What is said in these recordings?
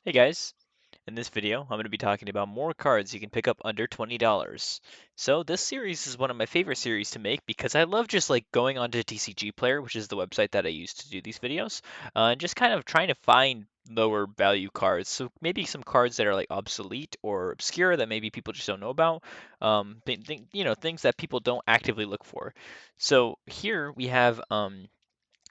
Hey guys, in this video I'm going to be talking about more cards you can pick up under $20. So this series is one of my favorite series to make because I love just like going onto TCG Player, which is the website that I use to do these videos, and just kind of trying to find lower value cards. So maybe some cards that are like obsolete or obscure that maybe people just don't know about, things that people don't actively look for. So here we have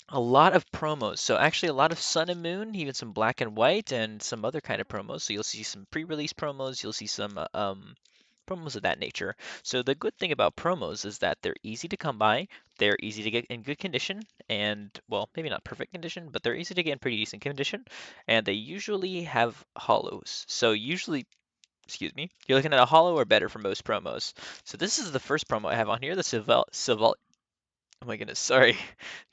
a lot of promos. So actually a lot of Sun and Moon, even some black and white and some other kind of promos. So you'll see some pre-release promos, you'll see some promos of that nature. So the good thing about promos is that they're easy to come by, they're easy to get in good condition, and well, maybe not perfect condition, but they're easy to get in pretty decent condition, and they usually have hollows. So usually, excuse me, you're looking at a hollow or better for most promos. So this is the first promo I have on here, the Oh my goodness, sorry.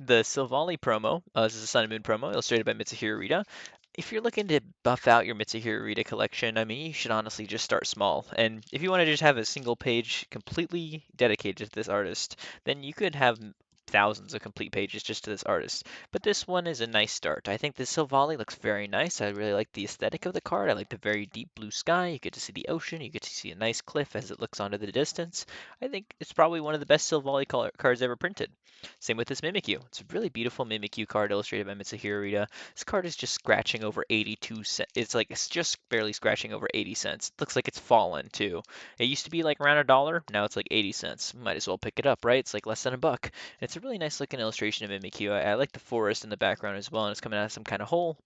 The Silvally promo, this is a Sun and Moon promo, illustrated by Mitsuhiro Rita. If you're looking to buff out your Mitsuhiro Rita collection, I mean, you should honestly just start small. And if you want to just have a single page completely dedicated to this artist, then you could have thousands of complete pages just to this artist. But this one is a nice start. I think the Silvally looks very nice. I really like the aesthetic of the card. I like the very deep blue sky. You get to see the ocean. You get to see a nice cliff as it looks onto the distance. I think it's probably one of the best Silvally cards ever printed. Same with this Mimikyu. It's a really beautiful Mimikyu card illustrated by Mitsuhiro Rita. This card is just scratching over 82 cents. It's just barely scratching over 80 cents. It looks like it's fallen too. It used to be like around a dollar. Now it's like 80 cents. Might as well pick it up, right? It's like less than a buck. It's a really nice looking illustration of Mimikyu. I like the forest in the background as well, and it's coming out of some kind of hole.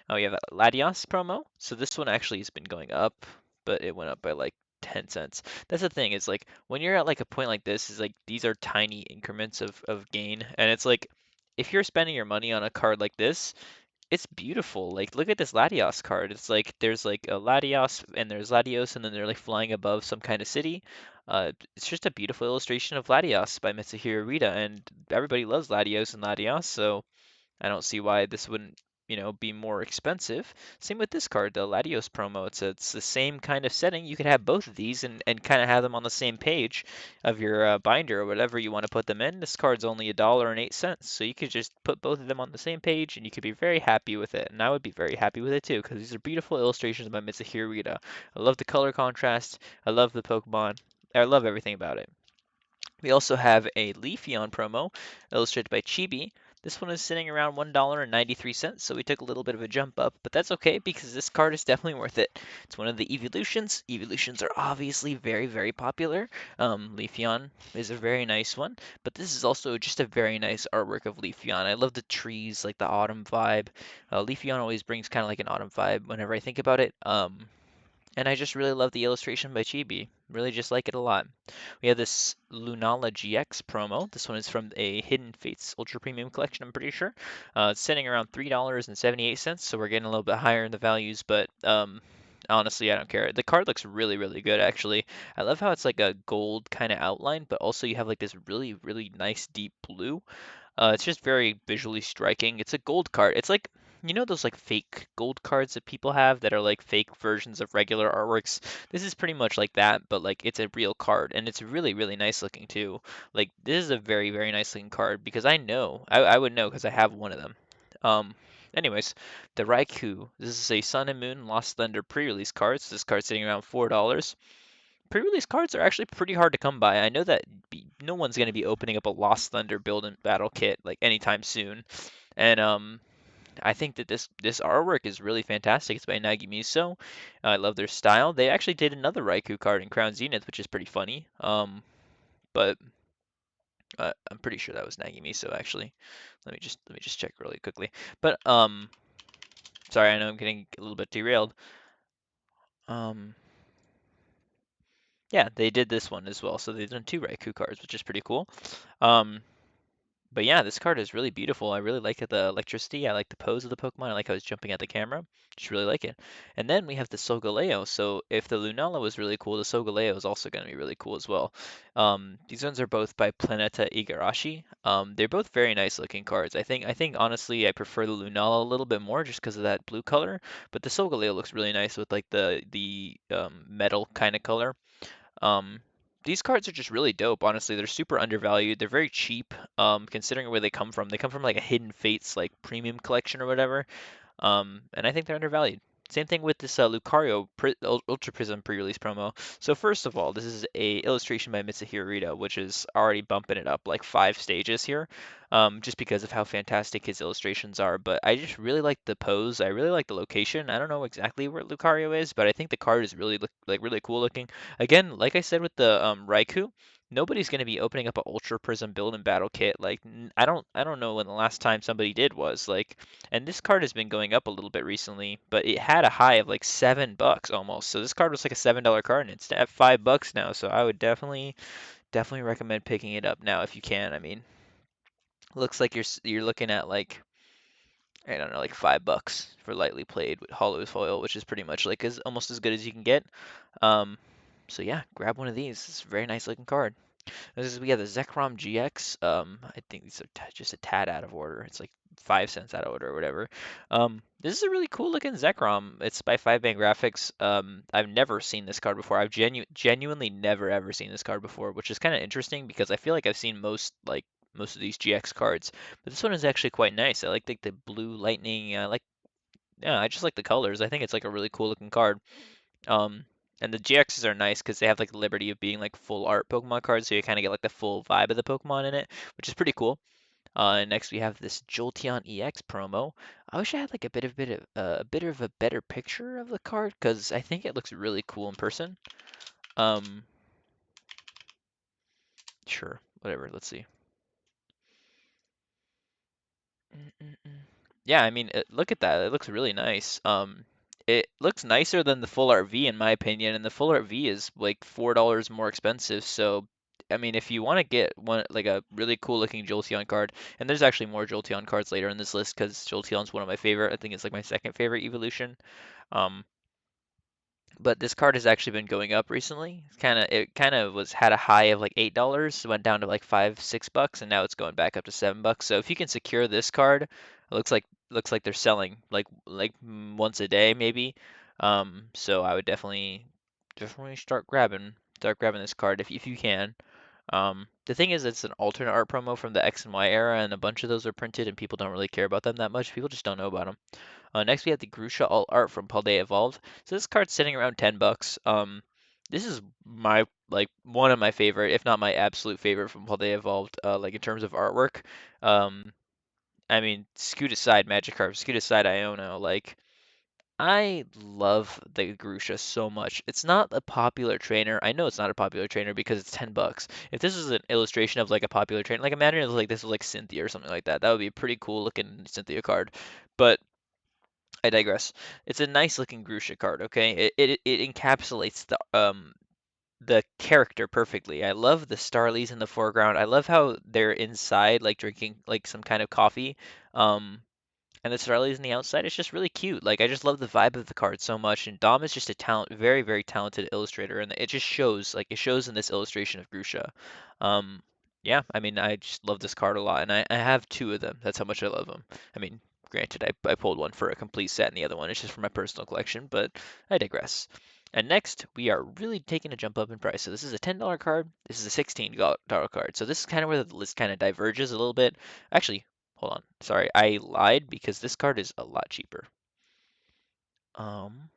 Oh, we have a Latios promo. So this one actually has been going up, but it went up by like 10 cents. That's the thing, is like when you're at like a point like this, is like these are tiny increments of gain. And it's like if you're spending your money on a card like this, it's beautiful. Like look at this Latios card. It's like there's like a Latios and there's Latios and then they're like flying above some kind of city. It's just a beautiful illustration of Latios by Mitsuhiro Rita, and everybody loves Latios and Latios, so I don't see why this wouldn't, be more expensive. Same with this card, the Latios promo. It's the same kind of setting. You could have both of these and kind of have them on the same page of your binder or whatever you want to put them in. This card's only $1.08, so you could just put both of them on the same page and you could be very happy with it. And I would be very happy with it too, because these are beautiful illustrations by Mitsuhiro Rita. I love the color contrast. I love the Pokemon. I love everything about it. We also have a Leafeon promo illustrated by Chibi. This one is sitting around $1.93, so we took a little bit of a jump up, but that's okay because this card is definitely worth it. It's one of the evolutions. Evolutions are obviously very, very popular. Leafeon is a very nice one, but this is also just a very nice artwork of Leafeon. I love the trees, like the autumn vibe. Leafeon always brings kind of like an autumn vibe whenever I think about it. And I just really love the illustration by Chibi. Really just like it a lot. We have this Lunala GX promo. This one is from a Hidden Fates Ultra Premium collection, I'm pretty sure. It's sitting around $3.78, so we're getting a little bit higher in the values, but honestly, I don't care. The card looks really, really good, actually. I love how it's like a gold kind of outline, but also you have like this really, really nice deep blue. It's just very visually striking. It's a gold card. It's like, those like fake gold cards that people have that are like fake versions of regular artworks. This is pretty much like that, but like it's a real card, and it's really, really nice looking too. Like this is a very, very nice looking card because I would know because I have one of them. Um, Anyways, the Raikou. This is a Sun and Moon Lost Thunder pre-release card. So this card's sitting around $4. Pre-release cards are actually pretty hard to come by. I know that no one's going to be opening up a Lost Thunder build and battle kit like anytime soon, and I think that this artwork is really fantastic. It's by Nagimiso. I love their style. They actually did another Raikou card in Crown Zenith, which is pretty funny. But I'm pretty sure that was Nagimiso actually. Let me just check really quickly. But sorry, I know I'm getting a little bit derailed. Um, yeah, they did this one as well. So they've done two Raikou cards, which is pretty cool. Um, But yeah, this card is really beautiful. I really like the electricity. I like the pose of the Pokemon. I like how it's jumping at the camera. Just really like it. And then we have the Solgaleo. So if the Lunala was really cool, the Solgaleo is also going to be really cool as well. These ones are both by Planeta Igarashi. They're both very nice looking cards. I think honestly I prefer the Lunala a little bit more just because of that blue color. But the Solgaleo looks really nice with like the metal kind of color. Um, these cards are just really dope, honestly. They're super undervalued. They're very cheap, considering where they come from. They come from like a Hidden Fates like premium collection or whatever. And I think they're undervalued. Same thing with this Lucario Ultra Prism pre-release promo. So first of all, this is a illustration by Mitsuhiro, which is already bumping it up like 5 stages here, just because of how fantastic his illustrations are. But I just really like the pose. I really like the location. I don't know exactly where Lucario is, but I think the card is really cool looking. Again, like I said with the Raikou, nobody's going to be opening up an Ultra Prism build and battle kit. Like I don't know when the last time somebody did was like, and this card has been going up a little bit recently, but it had a high of like $7 almost. So this card was like a $7 card, and it's at $5 now. So I would definitely recommend picking it up now if you can. I mean, looks like you're looking at like, I don't know, like $5 for lightly played with hollow foil, which is pretty much like as almost as good as you can get. Um, so yeah, grab one of these. It's a very nice looking card. We have the Zekrom GX. I think these are just a tad out of order. It's like 5 cents out of order or whatever. This is a really cool looking Zekrom. It's by 5 Man Graphics. I've never seen this card before. I've genuinely never ever seen this card before, which is kind of interesting because I feel like I've seen most of these GX cards, but this one is actually quite nice. I like the blue lightning. Yeah, I just like the colors. I think it's like a really cool looking card. Um, and the GXs are nice because they have like the liberty of being like full art Pokemon cards, so you kind of get like the full vibe of the Pokemon in it, which is pretty cool. And next we have this Jolteon EX promo. I wish I had like a bit of a better picture of the card because I think it looks really cool in person. Um, sure, whatever. Let's see. Mm-mm-mm. Yeah, I mean, look at that. It looks really nice. It looks nicer than the Full Art V in my opinion, and the Full Art V is like $4 more expensive. So, I mean, if you want to get one like a really cool looking Jolteon card, and there's actually more Jolteon cards later in this list because Jolteon's one of my favorite. I think it's like my second favorite evolution. Um, but this card has actually been going up recently. It kind of was had a high of like $8, went down to like 5, $6, and now it's going back up to $7. So if you can secure this card, it looks like they're selling once a day maybe. So I would definitely start grabbing this card if you can. The thing is, it's an alternate art promo from the X and Y era, and a bunch of those are printed, and people don't really care about them that much. People just don't know about them. Next, we have the Grusha Alt Art from Paldea Evolved. So this card's sitting around $10. This is my like one of my favorite, if not my absolute favorite from Paldea Evolved. Like in terms of artwork. Um, I mean, scoot aside Magikarp, scoot aside Iono. Like I love the Grusha so much. It's not a popular trainer. I know it's not a popular trainer because it's $10. If this was an illustration of like a popular trainer, like imagine it was like this was like Cynthia or something like that. That would be a pretty cool looking Cynthia card. But I digress. It's a nice looking Grusha card, okay? It encapsulates the character perfectly. I love the Starlies in the foreground. I love how they're inside, like drinking like some kind of coffee. Um, and the Starlies on the outside, it's just really cute. Like I just love the vibe of the card so much. And Dom is just a very, very talented illustrator, and it just shows. Like it shows in this illustration of Grusha. Um, yeah, I mean, I just love this card a lot, and I have two of them. That's how much I love them. I mean, granted, I pulled one for a complete set, and the other one is just for my personal collection, but I digress. And next, we are really taking a jump up in price. So this is a $10 card. This is a $16 card. So this is kind of where the list kind of diverges a little bit. Actually, hold on. Sorry, I lied because this card is a lot cheaper. Um,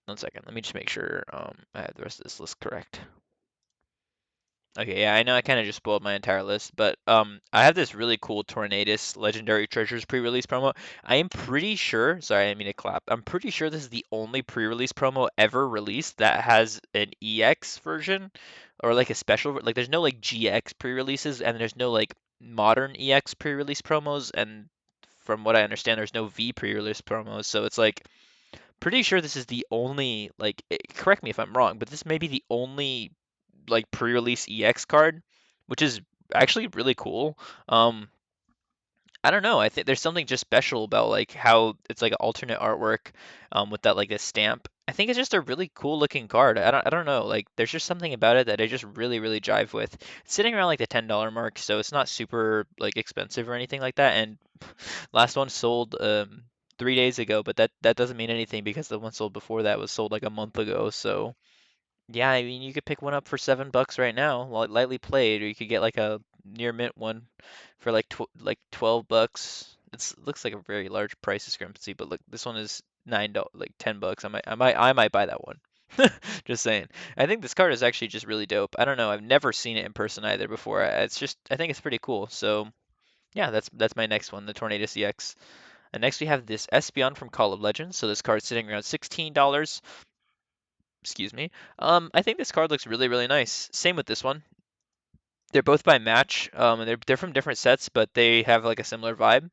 1 second. Let me just make sure I have the rest of this list correct. Okay, yeah, I know I kind of just spoiled my entire list, but I have this really cool Tornadus Legendary Treasures pre-release promo. I am pretty sure, sorry, I didn't mean to clap. I'm pretty sure this is the only pre-release promo ever released that has an EX version or like a special, like there's no like GX pre-releases and there's no like modern EX pre-release promos, and from what I understand, there's no V pre-release promos. So it's like pretty sure this is the only like correct me if I'm wrong, but this may be the only like pre-release EX card, which is actually really cool. Um, I don't know. I think there's something just special about like how it's like an alternate artwork, with that like this stamp. I think it's just a really cool looking card. I don't know. Like there's just something about it that I just really jive with. It's sitting around like the $10 mark, so it's not super like expensive or anything like that. And last one sold 3 days ago, but that doesn't mean anything because the one sold before that was sold like a month ago. So yeah, I mean, you could pick one up for $7 right now, lightly played, or you could get like a near mint one for like $12. It looks like a very large price discrepancy, but look, this one is $9, like $10. I might buy that one. Just saying. I think this card is actually just really dope. I don't know. I've never seen it in person either before. It's just I think it's pretty cool. So yeah, that's my next one, the Tornado CX. And next we have this Espeon from Call of Legends. So this card's sitting around $16. Excuse me. I think this card looks really, really nice. Same with this one. They're both by match, and they're from different sets, but they have like a similar vibe.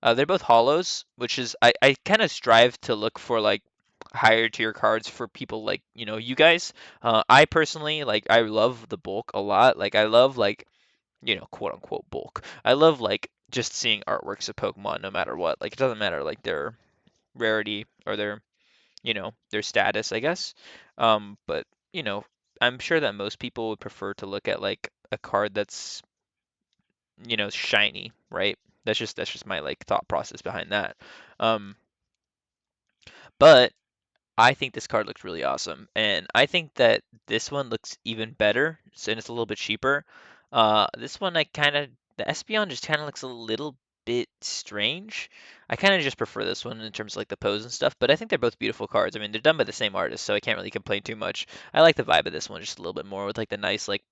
They're both hollows, which is I kind of strive to look for like higher tier cards for people like you guys. I personally like I love the bulk a lot. Like I love like quote unquote bulk. I love like just seeing artworks of Pokemon no matter what. Like it doesn't matter like their rarity or their status, I guess. But I'm sure that most people would prefer to look at like a card that's shiny, right? That's just my like thought process behind that. Um, but I think this card looks really awesome, and I think that this one looks even better, and it's a little bit cheaper. This one the Espeon just kind of looks a little bit strange. I kind of just prefer this one in terms of like the pose and stuff, but I think they're both beautiful cards. I mean, they're done by the same artist, so I can't really complain too much. I like the vibe of this one just a little bit more with like the nice like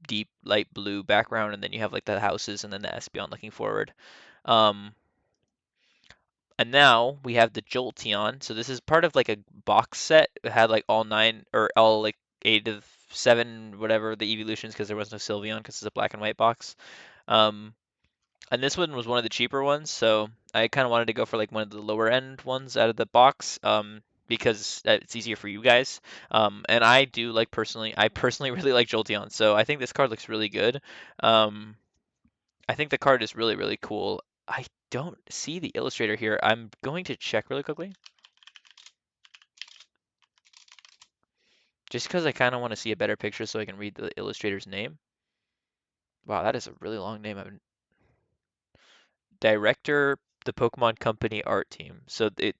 deep light blue background, and then you have like the houses and then the Espeon looking forward. Um, and now we have the Jolteon. So this is part of like a box set. It had like all nine or all like eight of seven, whatever the evolutions, because there was no Sylveon because it's a black and white box. Um, and this one was one of the cheaper ones, so I kind of wanted to go for like one of the lower end ones out of the box, because it's easier for you guys. And I personally really like Jolteon, so I think this card looks really good. Um, I think the card is really, really cool. I don't see the illustrator here. I'm going to check really quickly, just because I kind of want to see a better picture so I can read the illustrator's name. Wow, that is a really long name. Director, the Pokemon Company art team. So it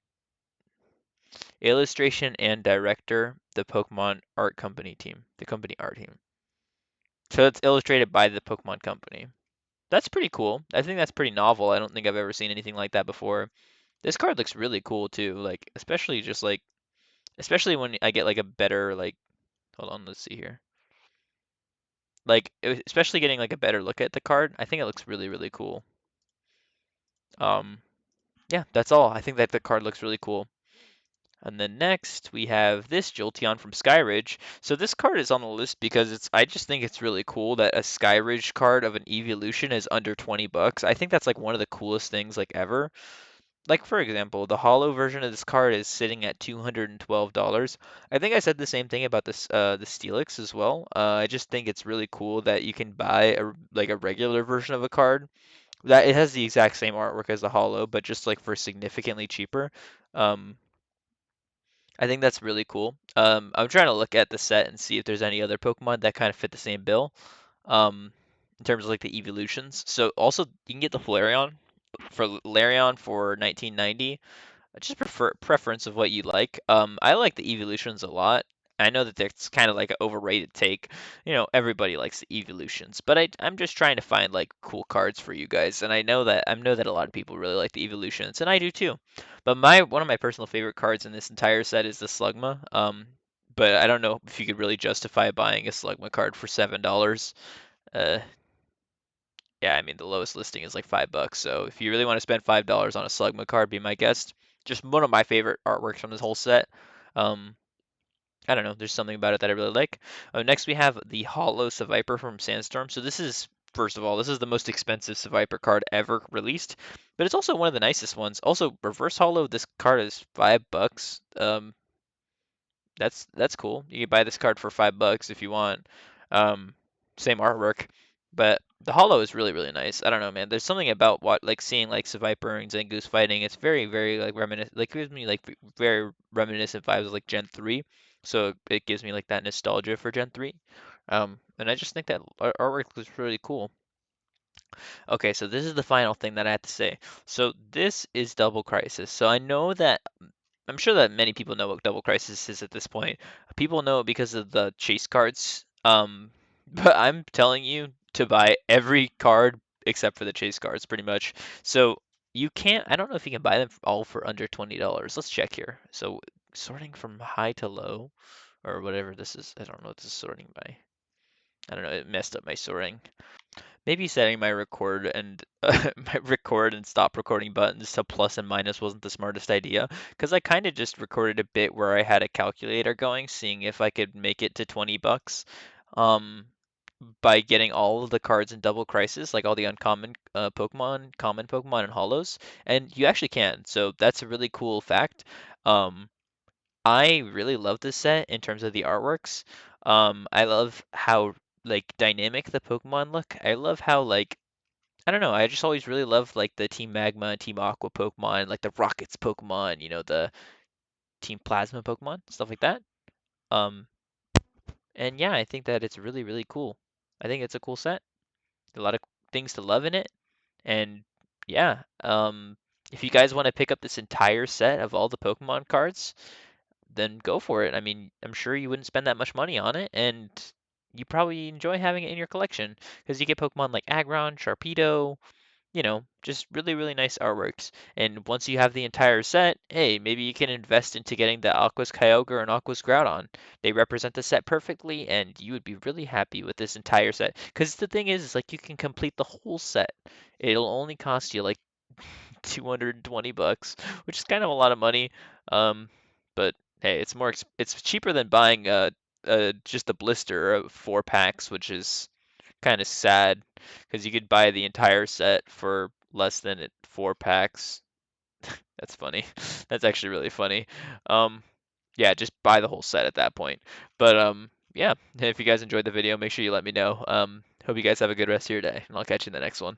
illustration and director, the Pokemon art company team, the company art team. So it's illustrated by the Pokemon Company. That's pretty cool. I think that's pretty novel. I don't think I've ever seen anything like that before. This card looks really cool too, like especially when I get like a better like hold on, let's see here. Like especially getting like a better look at the card, I think it looks really, really cool. Um, yeah, that's all. I think that the card looks really cool. And then next we have this Jolteon from Skyridge. So this card is on the list because I just think it's really cool that a Skyridge card of an evolution is under 20 bucks. I think that's like one of the coolest things like ever. Like for example, the holo version of this card is sitting at $212. I think I said the same thing about the Steelix as well. I just think it's really cool that you can buy a regular version of a card that it has the exact same artwork as the holo, but just like for significantly cheaper. Um, I think that's really cool. I'm trying to look at the set and see if there's any other Pokemon that kind of fit the same bill. Um, in terms of like the evolutions. So also you can get the Flareon for 1990. Just preference of what you like. I like the evolutions a lot. I know that that's kind of like an overrated take. Everybody likes the evolutions, but I'm just trying to find like cool cards for you guys, and I know that a lot of people really like the evolutions, and I do too. But my one of my personal favorite cards in this entire set is the Slugma. But I don't know if you could really justify buying a Slugma card for $7. Uh, yeah, I mean the lowest listing is like $5. So if you really want to spend $5 on a Slugma card, be my guest. Just one of my favorite artworks from this whole set. Um, I don't know, there's something about it that I really like. Next we have the Hollow Seviper from Sandstorm. So this is first of all, this is the most expensive Seviper card ever released, but it's also one of the nicest ones. Also, Reverse Hollow, this card is $5. That's cool. You can buy this card for $5 if you want. Um, Same artwork, but the holo is really, really nice. I don't know, man. There's something about what like seeing like Seviper and Zangoose fighting. It's very, very like reminiscent. Like gives me like very reminiscent vibes of like Gen 3. So it gives me like that nostalgia for Gen 3. And I just think that artwork was really cool. Okay, so this is the final thing that I have to say. So this is Double Crisis. So I know that I'm sure that many people know what Double Crisis is at this point. People know it because of the chase cards. But I'm telling you to buy every card except for the chase cards, pretty much. So You can't. I don't know if you can buy them all for under $20. Let's check here. So sorting from high to low, or whatever this is. I don't know what this is sorting by. I don't know. It messed up my sorting. Maybe setting my record and my record and stop recording buttons to plus and minus wasn't the smartest idea because I kind of just recorded a bit where I had a calculator going, seeing if I could make it to 20 bucks. Um, by getting all of the cards in Double Crisis, like all the uncommon Pokemon, common Pokemon, and Holos, and you actually can. So that's a really cool fact. Um, I really love this set in terms of the artworks. I love how like dynamic the Pokemon look. I love how like I don't know. I just always really loved like the Team Magma and Team Aqua Pokemon, like the Rockets Pokemon, the Team Plasma Pokemon, stuff like that. Um, and yeah, I think that it's really, really cool. I think it's a cool set. A lot of things to love in it. And yeah, if you guys want to pick up this entire set of all the Pokemon cards, then go for it. I mean, I'm sure you wouldn't spend that much money on it, and you probably enjoy having it in your collection because you get Pokemon like Aggron, Sharpedo, just really, really nice artworks. And once you have the entire set, hey, maybe you can invest into getting the Aqua's Kyogre and Aqua's Groudon. They represent the set perfectly, and you would be really happy with this entire set. Because the thing is like you can complete the whole set. It'll only cost you like 220 bucks, which is kind of a lot of money. Um, but hey, it's cheaper than buying just a blister of 4 packs, which is kind of sad because you could buy the entire set for less than 4 packs. That's funny. That's actually really funny. Um, yeah, just buy the whole set at that point. But yeah, if you guys enjoyed the video, make sure you let me know. Hope you guys have a good rest of your day, and I'll catch you in the next one.